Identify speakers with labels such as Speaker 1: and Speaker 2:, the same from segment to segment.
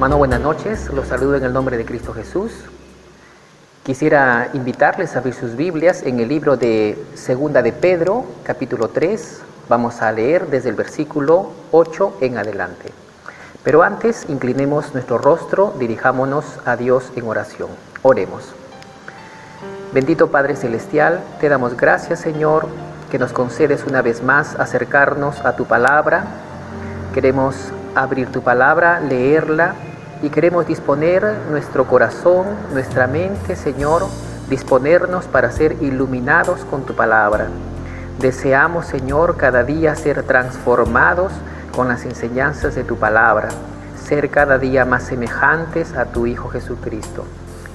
Speaker 1: Hermano, buenas noches. Los saludo en el nombre de Cristo Jesús. Quisiera invitarles a abrir sus Biblias en el libro de Segunda de Pedro, capítulo 3. Vamos a leer desde el versículo 8 en adelante. Pero antes, inclinemos nuestro rostro, dirijámonos a Dios en oración. Oremos. Bendito Padre Celestial, te damos gracias, Señor, que nos concedes una vez más acercarnos a tu palabra. Queremos abrir tu palabra, leerla, y queremos disponer nuestro corazón, nuestra mente, Señor, disponernos para ser iluminados con tu palabra. Deseamos, Señor, cada día ser transformados con las enseñanzas de tu palabra, ser cada día más semejantes a tu Hijo Jesucristo.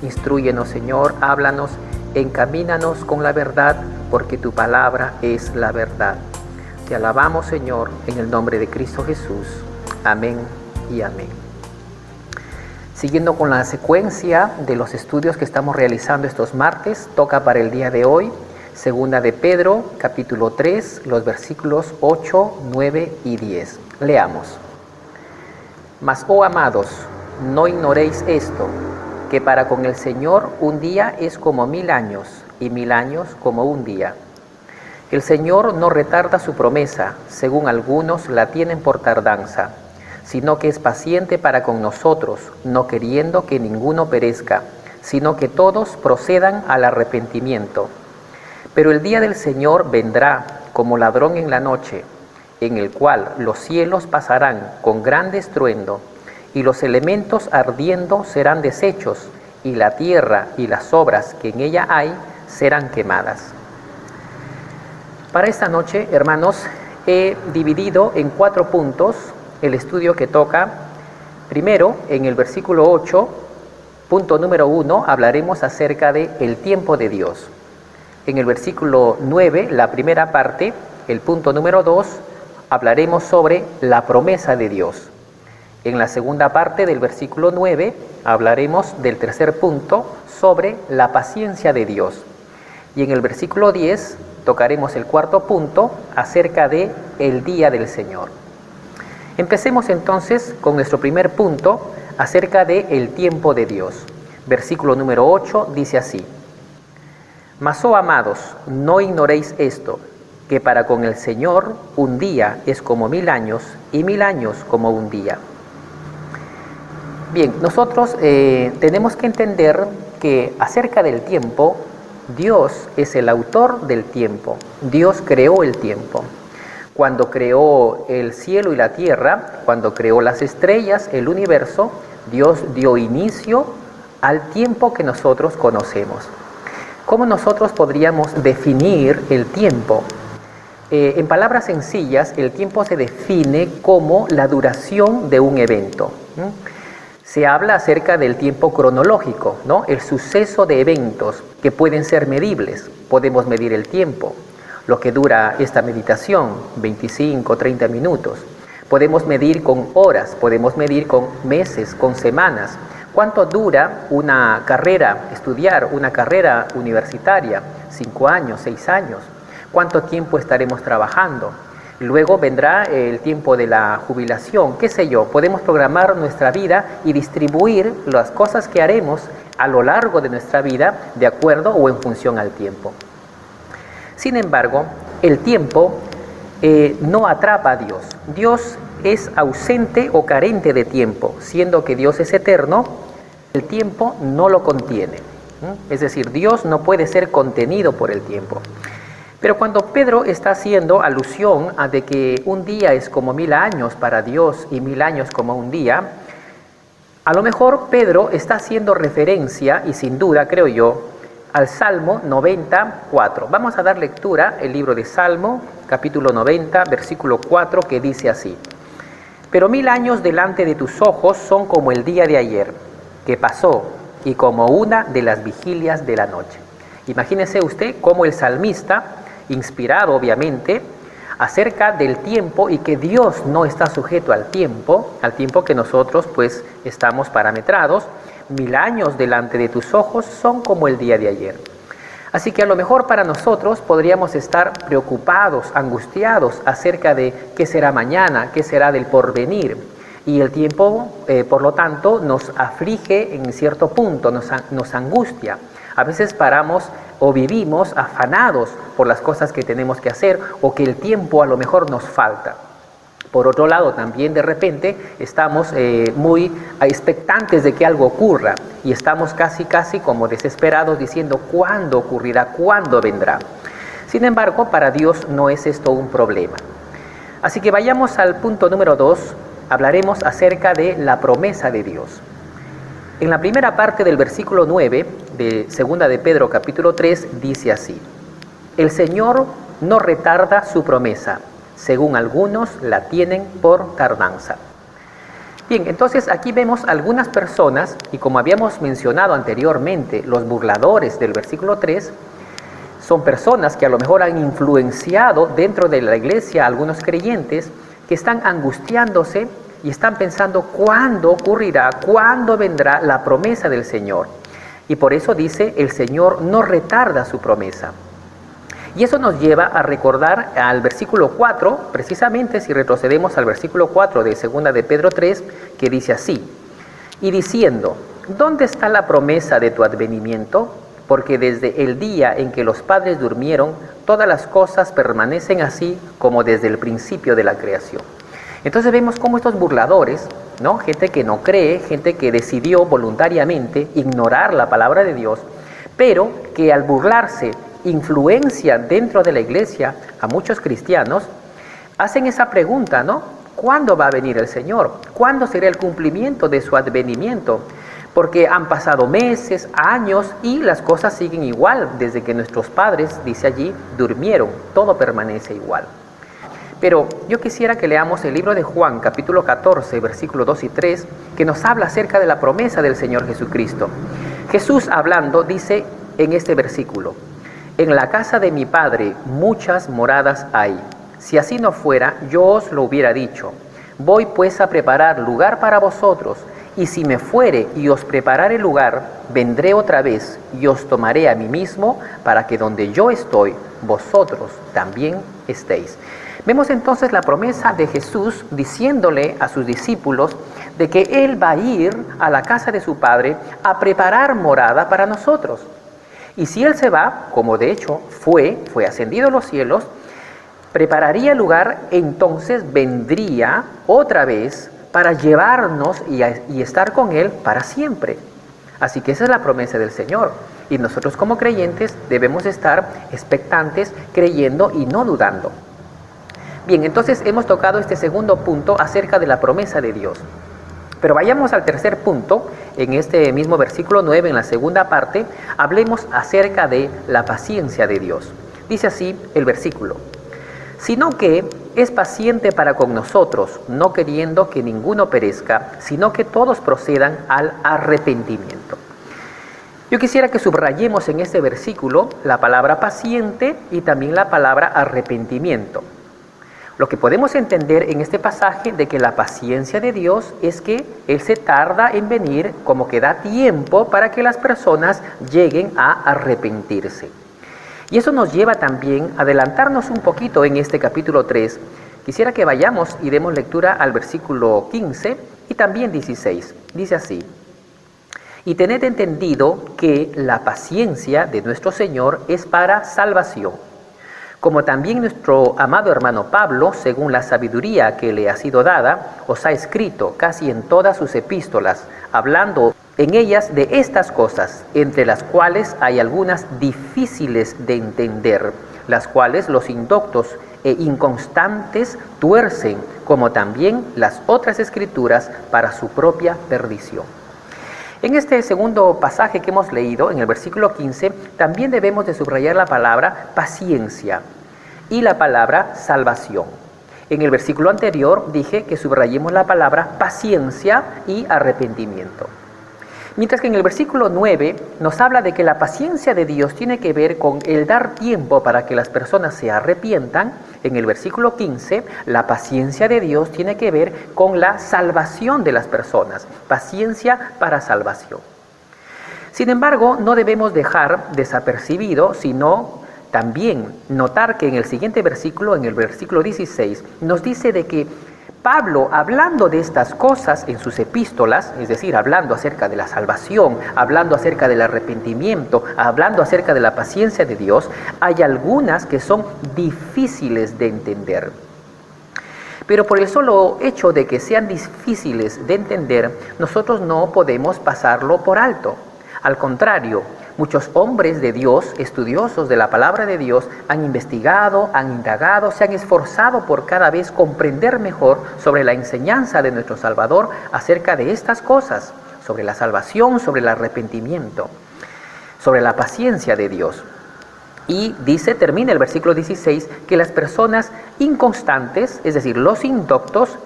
Speaker 1: Instrúyenos, Señor, háblanos, encamínanos con la verdad, porque tu palabra es la verdad. Te alabamos, Señor, en el nombre de Cristo Jesús. Amén y amén. Siguiendo con la secuencia de los estudios que estamos realizando estos martes, toca para el día de hoy Segunda de Pedro, capítulo 3, los versículos 8, 9 y 10. Leamos. Mas, oh amados, no ignoréis esto, que para con el Señor un día es como 1000 años, y 1000 años como un día. El Señor no retarda su promesa, según algunos la tienen por tardanza, sino que es paciente para con nosotros, no queriendo que ninguno perezca, sino que todos procedan al arrepentimiento. Pero el día del Señor vendrá como ladrón en la noche, en el cual los cielos pasarán con gran estruendo, y los elementos ardiendo serán deshechos, y la tierra y las obras que en ella hay serán quemadas. Para esta noche, hermanos, he dividido en 4 puntos el estudio que toca. Primero, en el versículo 8, punto número 1, hablaremos acerca de el tiempo de Dios. En el versículo 9, la primera parte, el punto número 2, hablaremos sobre la promesa de Dios. En la segunda parte del versículo 9, hablaremos del tercer punto, sobre la paciencia de Dios. Y en el versículo 10, tocaremos el cuarto punto, acerca de el día del Señor. Empecemos entonces con nuestro primer punto, acerca de el tiempo de Dios. Versículo número 8 dice así: Mas, oh amados, no ignoréis esto, que para con el Señor un día es como 1000 años, y 1000 años como un día. Bien, nosotros tenemos que entender que acerca del tiempo, Dios es el autor del tiempo. Dios creó el tiempo. Cuando creó el cielo y la tierra, cuando creó las estrellas, el universo, Dios dio inicio al tiempo que nosotros conocemos. ¿Cómo nosotros podríamos definir el tiempo? En palabras sencillas, el tiempo se define como la duración de un evento. Se habla acerca del tiempo cronológico, ¿no? El suceso de eventos que pueden ser medibles. Podemos medir el tiempo, lo que dura esta meditación, 25, 30 minutos. Podemos medir con horas, podemos medir con meses, con semanas. ¿Cuánto dura una carrera, estudiar una carrera universitaria? 5 años, 6 años. ¿Cuánto tiempo estaremos trabajando? Luego vendrá el tiempo de la jubilación, qué sé yo. Podemos programar nuestra vida y distribuir las cosas que haremos a lo largo de nuestra vida de acuerdo o en función al tiempo. Sin embargo, el tiempo no atrapa a Dios. Dios es ausente o carente de tiempo, siendo que Dios es eterno, el tiempo no lo contiene. Es decir, Dios no puede ser contenido por el tiempo. Pero cuando Pedro está haciendo alusión a de que un día es como 1000 años para Dios y 1000 años como un día, a lo mejor Pedro está haciendo referencia, y sin duda creo yo, al Salmo 94. Vamos a dar lectura el libro de Salmo, capítulo 90, versículo 4, que dice así: Pero 1000 años delante de tus ojos son como el día de ayer, que pasó, y como una de las vigilias de la noche. Imagínese usted cómo el salmista, inspirado obviamente, acerca del tiempo y que Dios no está sujeto al tiempo que nosotros pues estamos parametrados. 1000 años delante de tus ojos son como el día de ayer. Así que a lo mejor para nosotros podríamos estar preocupados, angustiados acerca de qué será mañana, qué será del porvenir. Y el tiempo, por lo tanto, nos aflige en cierto punto, nos angustia. A veces paramos o vivimos afanados por las cosas que tenemos que hacer o que el tiempo a lo mejor nos falta. Por otro lado, también de repente estamos muy expectantes de que algo ocurra y estamos casi como desesperados diciendo ¿cuándo ocurrirá? ¿Cuándo vendrá? Sin embargo, para Dios no es esto un problema. Así que vayamos al punto número 2, hablaremos acerca de la promesa de Dios. En la primera parte del versículo 9 de 2 de Pedro capítulo 3 dice así: el Señor no retarda su promesa, según algunos la tienen por tardanza. Bien, entonces aquí vemos algunas personas, y como habíamos mencionado anteriormente, los burladores del versículo 3, son personas que a lo mejor han influenciado dentro de la iglesia a algunos creyentes que están angustiándose y están pensando cuándo ocurrirá, cuándo vendrá la promesa del Señor. Y por eso dice, el Señor no retarda su promesa. Y eso nos lleva a recordar al versículo 4, precisamente si retrocedemos al versículo 4 de 2 de Pedro 3, que dice así: y diciendo, ¿dónde está la promesa de tu advenimiento? Porque desde el día en que los padres durmieron, todas las cosas permanecen así como desde el principio de la creación. Entonces vemos cómo estos burladores, ¿no? Gente que no cree, gente que decidió voluntariamente ignorar la palabra de Dios, pero que al burlarse influencia dentro de la iglesia a muchos cristianos, hacen esa pregunta, ¿no? ¿Cuándo va a venir el Señor? ¿Cuándo será el cumplimiento de su advenimiento? Porque han pasado meses, años y las cosas siguen igual desde que nuestros padres, dice allí, durmieron. Todo permanece igual. Pero yo quisiera que leamos el libro de Juan, capítulo 14, versículos 2 y 3, que nos habla acerca de la promesa del Señor Jesucristo. Jesús hablando dice en este versículo: en la casa de mi Padre muchas moradas hay. Si así no fuera, yo os lo hubiera dicho. Voy pues a preparar lugar para vosotros, y si me fuere y os preparare lugar, vendré otra vez y os tomaré a mí mismo, para que donde yo estoy, vosotros también estéis. Vemos entonces la promesa de Jesús diciéndole a sus discípulos de que Él va a ir a la casa de su Padre a preparar morada para nosotros. Y si Él se va, como de hecho fue ascendido a los cielos, prepararía el lugar, entonces vendría otra vez para llevarnos y estar con Él para siempre. Así que esa es la promesa del Señor. Y nosotros como creyentes debemos estar expectantes, creyendo y no dudando. Bien, entonces hemos tocado este segundo punto acerca de la promesa de Dios. Pero vayamos al tercer punto, en este mismo versículo 9, en la segunda parte, hablemos acerca de la paciencia de Dios. Dice así el versículo: sino que es paciente para con nosotros, no queriendo que ninguno perezca, sino que todos procedan al arrepentimiento. Yo quisiera que subrayemos en este versículo la palabra paciente y también la palabra arrepentimiento. Lo que podemos entender en este pasaje de que la paciencia de Dios es que Él se tarda en venir, como que da tiempo para que las personas lleguen a arrepentirse. Y eso nos lleva también a adelantarnos un poquito en este capítulo 3. Quisiera que vayamos y demos lectura al versículo 15 y también 16. Dice así: y tened entendido que la paciencia de nuestro Señor es para salvación, como también nuestro amado hermano Pablo, según la sabiduría que le ha sido dada, os ha escrito casi en todas sus epístolas, hablando en ellas de estas cosas, entre las cuales hay algunas difíciles de entender, las cuales los indoctos e inconstantes tuercen, como también las otras escrituras para su propia perdición. En este segundo pasaje que hemos leído, en el versículo 15, también debemos de subrayar la palabra paciencia y la palabra salvación. En el versículo anterior dije que subrayemos la palabra paciencia y arrepentimiento. Mientras que en el versículo 9 nos habla de que la paciencia de Dios tiene que ver con el dar tiempo para que las personas se arrepientan, en el versículo 15 la paciencia de Dios tiene que ver con la salvación de las personas, paciencia para salvación. Sin embargo, no debemos dejar desapercibido, sino también notar que en el siguiente versículo, en el versículo 16, nos dice de que Pablo, hablando de estas cosas en sus epístolas, es decir, hablando acerca de la salvación, hablando acerca del arrepentimiento, hablando acerca de la paciencia de Dios, hay algunas que son difíciles de entender. Pero por el solo hecho de que sean difíciles de entender, nosotros no podemos pasarlo por alto. Al contrario, muchos hombres de Dios, estudiosos de la palabra de Dios, han investigado, han indagado, se han esforzado por cada vez comprender mejor sobre la enseñanza de nuestro Salvador acerca de estas cosas, sobre la salvación, sobre el arrepentimiento, sobre la paciencia de Dios. Y termina el versículo 16, que las personas inconstantes, es decir, los indoctos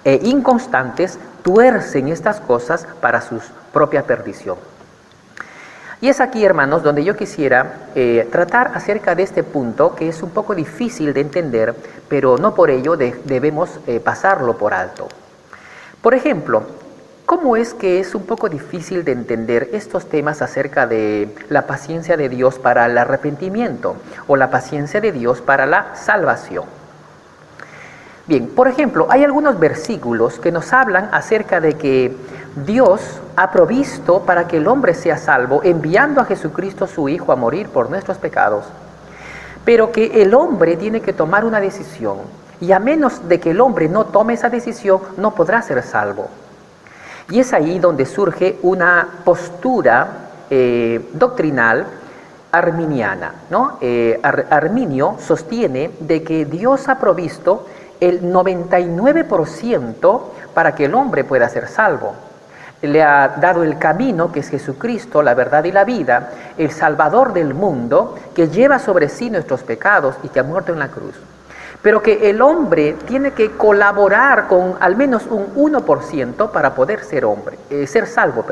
Speaker 1: e inconstantes, tuercen estas cosas para su propia perdición. Y es aquí, hermanos, donde yo quisiera tratar acerca de este punto, que es un poco difícil de entender, pero no por ello debemos pasarlo por alto. Por ejemplo, ¿cómo es que es un poco difícil de entender estos temas acerca de la paciencia de Dios para el arrepentimiento o la paciencia de Dios para la salvación? Bien, por ejemplo, hay algunos versículos que nos hablan acerca de que Dios ha provisto para que el hombre sea salvo, enviando a Jesucristo su Hijo a morir por nuestros pecados, pero que el hombre tiene que tomar una decisión, y a menos de que el hombre no tome esa decisión, no podrá ser salvo. Y es ahí donde surge una postura doctrinal arminiana, ¿no? Arminio sostiene de que Dios ha provisto el 99% para que el hombre pueda ser salvo. Le ha dado el camino, que es Jesucristo, la verdad y la vida, el Salvador del mundo, que lleva sobre sí nuestros pecados y que ha muerto en la cruz. Pero que el hombre tiene que colaborar con al menos un 1% para poder ser salvo.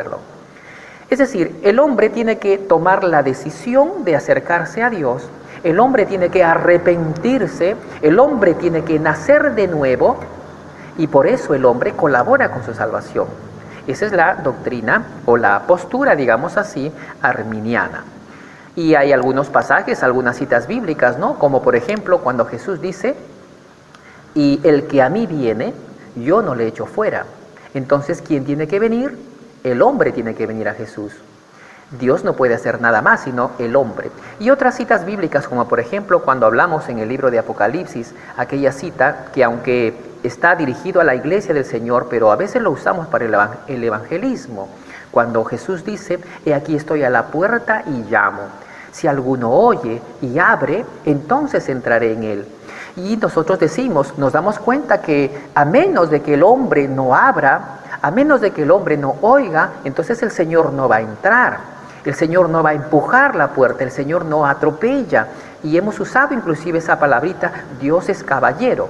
Speaker 1: Es decir, el hombre tiene que tomar la decisión de acercarse a Dios, el hombre tiene que arrepentirse, el hombre tiene que nacer de nuevo, y por eso el hombre colabora con su salvación. Esa es la doctrina o la postura, digamos así, arminiana. Y hay algunos pasajes, algunas citas bíblicas, ¿no? Como por ejemplo cuando Jesús dice, y el que a mí viene, yo no le echo fuera. Entonces, ¿quién tiene que venir? El hombre tiene que venir a Jesús. Dios no puede hacer nada más, sino el hombre. Y otras citas bíblicas, como por ejemplo cuando hablamos en el libro de Apocalipsis, aquella cita que aunque está dirigido a la iglesia del Señor, pero a veces lo usamos para el evangelismo, cuando Jesús dice, he aquí estoy a la puerta y llamo. Si alguno oye y abre, entonces entraré en él. Y nosotros nos damos cuenta que a menos de que el hombre no abra, a menos de que el hombre no oiga, entonces el Señor no va a entrar. El Señor no va a empujar la puerta, el Señor no atropella. Y hemos usado inclusive esa palabrita, Dios es caballero.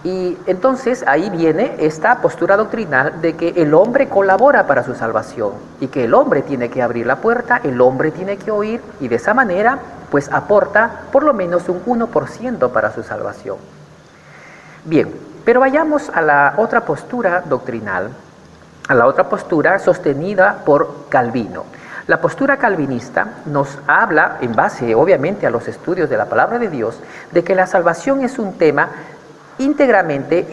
Speaker 1: Y entonces ahí viene esta postura doctrinal de que el hombre colabora para su salvación y que el hombre tiene que abrir la puerta, el hombre tiene que oír y de esa manera pues aporta por lo menos un 1% para su salvación. Bien, pero vayamos a la otra postura doctrinal, a la otra postura sostenida por Calvino. La postura calvinista nos habla, en base obviamente a los estudios de la palabra de Dios, de que la salvación es un tema enteramente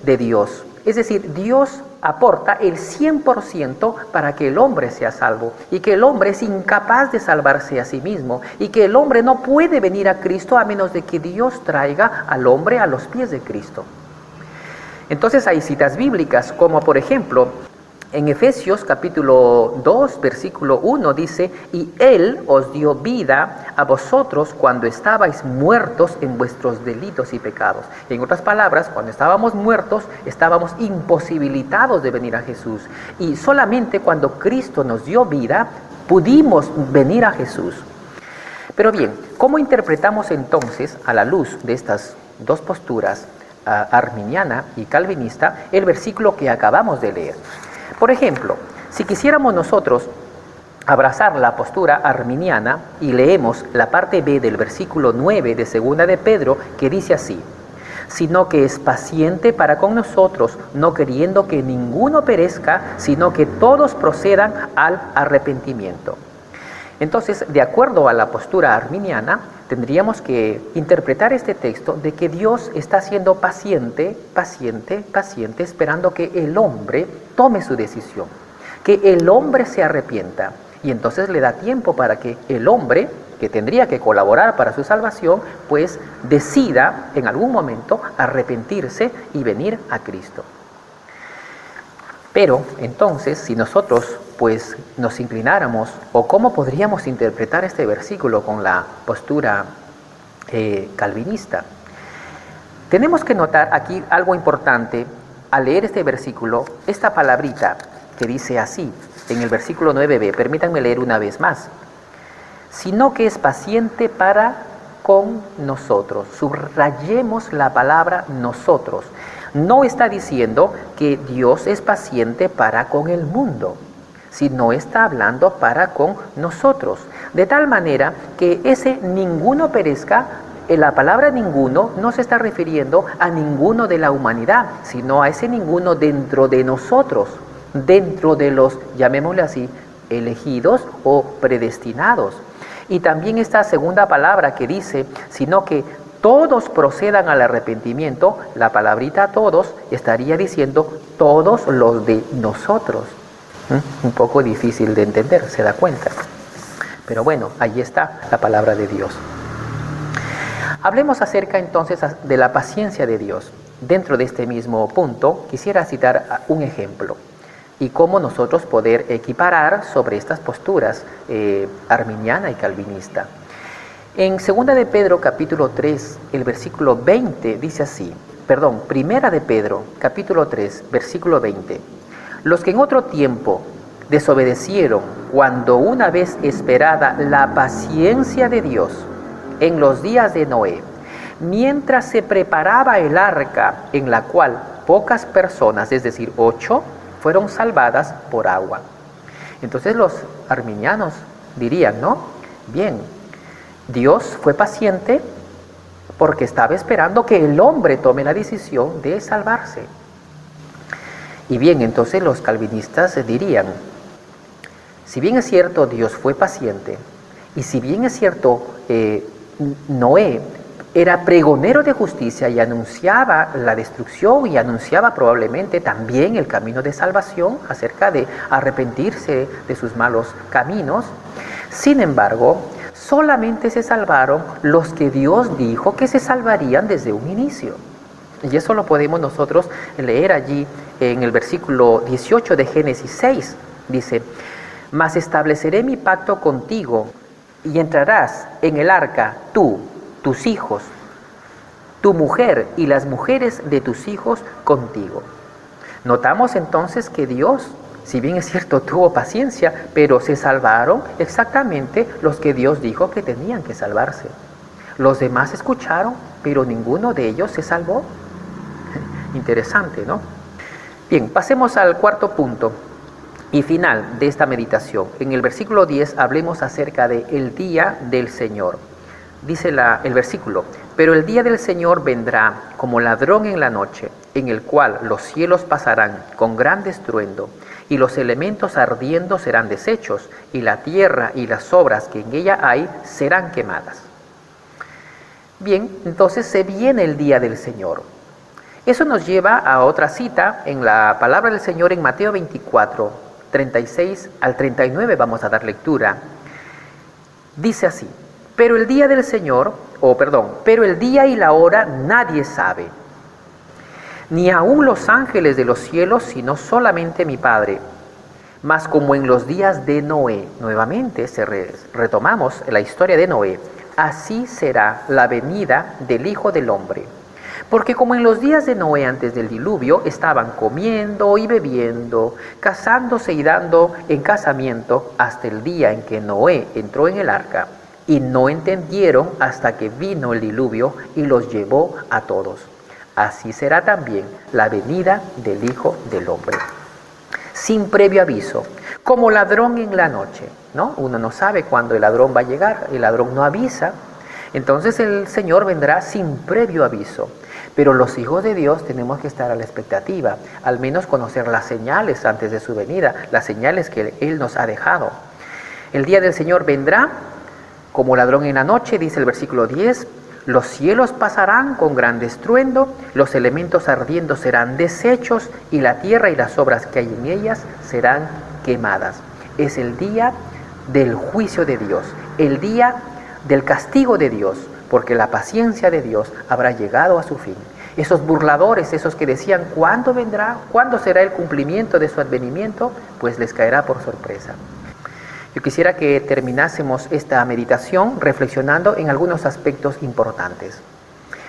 Speaker 1: de Dios. Es decir, Dios aporta el 100% para que el hombre sea salvo y que el hombre es incapaz de salvarse a sí mismo y que el hombre no puede venir a Cristo a menos de que Dios traiga al hombre a los pies de Cristo. Entonces hay citas bíblicas como por ejemplo en Efesios capítulo 2 versículo 1 dice, y Él os dio vida a vosotros cuando estabais muertos en vuestros delitos y pecados. En otras palabras, cuando estábamos muertos, estábamos imposibilitados de venir a Jesús. Y solamente cuando Cristo nos dio vida, pudimos venir a Jesús. Pero bien, ¿cómo interpretamos entonces, a la luz de estas dos posturas, arminiana y calvinista, el versículo que acabamos de leer? Por ejemplo, si quisiéramos nosotros abrazar la postura arminiana y leemos la parte B del versículo 9 de 2 de Pedro, que dice así, sino que es paciente para con nosotros, no queriendo que ninguno perezca, sino que todos procedan al arrepentimiento. Entonces, de acuerdo a la postura arminiana, tendríamos que interpretar este texto de que Dios está siendo paciente, esperando que el hombre tome su decisión, que el hombre se arrepienta. Y entonces le da tiempo para que el hombre, que tendría que colaborar para su salvación, pues decida en algún momento arrepentirse y venir a Cristo. Pero entonces, si nosotros pues nos inclináramos, o cómo podríamos interpretar este versículo con la postura calvinista, tenemos que notar aquí algo importante al leer este versículo, esta palabrita que dice así, en el versículo 9b, permítanme leer una vez más, sino que es paciente para con nosotros. Subrayemos la palabra nosotros. No está diciendo que Dios es paciente para con el mundo, sino está hablando para con nosotros. De tal manera que ese ninguno perezca, la palabra ninguno no se está refiriendo a ninguno de la humanidad, sino a ese ninguno dentro de nosotros, dentro de los, llamémosle así, elegidos o predestinados. Y también esta segunda palabra que dice, sino que todos procedan al arrepentimiento, la palabrita todos estaría diciendo todos los de nosotros. Un poco difícil de entender, se da cuenta. Pero bueno, ahí está la palabra de Dios. Hablemos acerca entonces de la paciencia de Dios. Dentro de este mismo punto, quisiera citar un ejemplo y cómo nosotros poder equiparar sobre estas posturas arminiana y calvinista. En 2 de Pedro capítulo 3, el versículo 20 dice así, Primera de Pedro capítulo 3, versículo 20. Los que en otro tiempo desobedecieron cuando una vez esperada la paciencia de Dios en los días de Noé, mientras se preparaba el arca en la cual pocas personas, es decir, 8, fueron salvadas por agua. Entonces los arminianos dirían, ¿no? Bien, Dios fue paciente porque estaba esperando que el hombre tome la decisión de salvarse. Y bien, entonces los calvinistas dirían, si bien es cierto Dios fue paciente, y si bien es cierto Noé era pregonero de justicia y anunciaba la destrucción y anunciaba probablemente también el camino de salvación acerca de arrepentirse de sus malos caminos, sin embargo, solamente se salvaron los que Dios dijo que se salvarían desde un inicio. Y eso lo podemos nosotros leer allí en el versículo 18 de Génesis 6. Dice, mas estableceré mi pacto contigo y entrarás en el arca tú, tus hijos, tu mujer y las mujeres de tus hijos contigo. Notamos entonces que Dios, si bien es cierto, tuvo paciencia, pero se salvaron exactamente los que Dios dijo que tenían que salvarse. Los demás escucharon, pero ninguno de ellos se salvó. Interesante, ¿no? Bien, pasemos al cuarto punto y final de esta meditación. En el versículo 10 hablemos acerca de el día del Señor. Dice el versículo, pero el día del Señor vendrá como ladrón en la noche, en el cual los cielos pasarán con gran estruendo, y los elementos ardiendo serán deshechos, y la tierra y las obras que en ella hay serán quemadas. Bien, entonces se viene el día del Señor. Eso nos lleva a otra cita en la palabra del Señor en Mateo 24, 36 al 39, vamos a dar lectura. Dice así, pero el día del Señor, pero el día y la hora nadie sabe, ni aun los ángeles de los cielos, sino solamente mi Padre. Mas como en los días de Noé, nuevamente retomamos la historia de Noé, así será la venida del Hijo del Hombre. Porque como en los días de Noé antes del diluvio, estaban comiendo y bebiendo, casándose y dando en casamiento, hasta el día en que Noé entró en el arca, y no entendieron hasta que vino el diluvio y los llevó a todos. Así será también la venida del Hijo del Hombre. Sin previo aviso, como ladrón en la noche, ¿no? Uno no sabe cuándo el ladrón va a llegar, el ladrón no avisa. Entonces el Señor vendrá sin previo aviso. Pero los hijos de Dios tenemos que estar a la expectativa, al menos conocer las señales antes de su venida, las señales que Él nos ha dejado. El día del Señor vendrá Como ladrón en la noche, dice el versículo 10, los cielos pasarán con gran estruendo, los elementos ardiendo serán deshechos y la tierra y las obras que hay en ellas serán quemadas. Es el día del juicio de Dios, el día del castigo de Dios, porque la paciencia de Dios habrá llegado a su fin. Esos burladores, esos que decían, ¿cuándo vendrá? ¿Cuándo será el cumplimiento de su advenimiento? Pues les caerá por sorpresa. Yo quisiera que terminásemos esta meditación reflexionando en algunos aspectos importantes.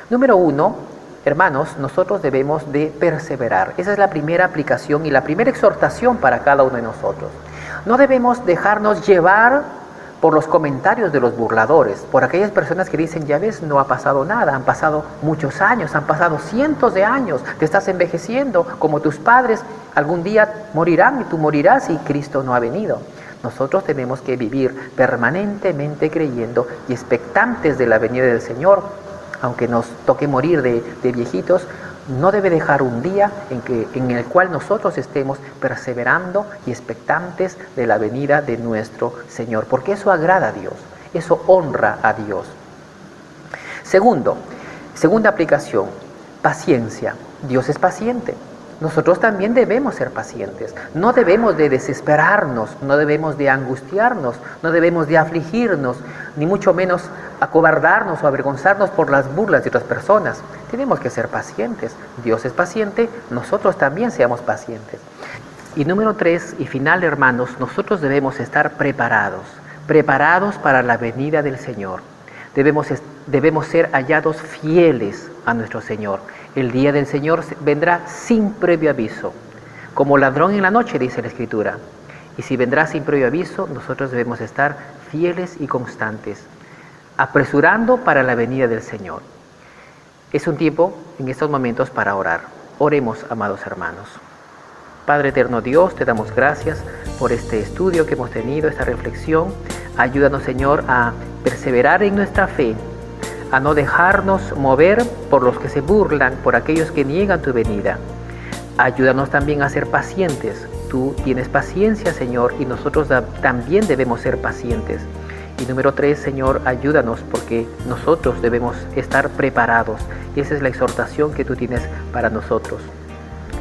Speaker 1: Número 1, hermanos, nosotros debemos de perseverar. Esa es la primera aplicación y la primera exhortación para cada uno de nosotros. No debemos dejarnos llevar por los comentarios de los burladores, por aquellas personas que dicen, ya ves, no ha pasado nada, han pasado muchos años, han pasado cientos de años, te estás envejeciendo como tus padres, algún día morirán y tú morirás y Cristo no ha venido. Nosotros tenemos que vivir permanentemente creyendo y expectantes de la venida del Señor, aunque nos toque morir de viejitos. No debe dejar un día en el cual nosotros estemos perseverando y expectantes de la venida de nuestro Señor, porque eso agrada a Dios, eso honra a Dios. Segunda aplicación, paciencia. Dios es paciente. Nosotros también debemos ser pacientes. No debemos de desesperarnos, no debemos de angustiarnos, no debemos de afligirnos, ni mucho menos acobardarnos o avergonzarnos por las burlas de otras personas. Tenemos que ser pacientes. Dios es paciente, nosotros también seamos pacientes. Y número 3 y final, hermanos, nosotros debemos estar preparados para la venida del Señor. Debemos ser hallados fieles a nuestro Señor. El día del Señor vendrá sin previo aviso, como ladrón en la noche, dice la Escritura. Y si vendrá sin previo aviso, nosotros debemos estar fieles y constantes, apresurando para la venida del Señor. Es un tiempo en estos momentos para orar. Oremos, amados hermanos. Padre eterno Dios, te damos gracias por este estudio que hemos tenido, esta reflexión. Ayúdanos, Señor, a perseverar en nuestra fe, a no dejarnos mover por los que se burlan, por aquellos que niegan tu venida. Ayúdanos también a ser pacientes. Tú tienes paciencia, Señor, y nosotros también debemos ser pacientes. Y número 3, Señor, ayúdanos porque nosotros debemos estar preparados. Y esa es la exhortación que tú tienes para nosotros.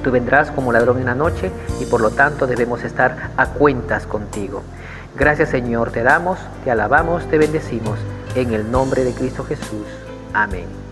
Speaker 1: Tú vendrás como ladrón en la noche y por lo tanto debemos estar a cuentas contigo. Gracias, Señor, te damos, te alabamos, te bendecimos. En el nombre de Cristo Jesús. Amén.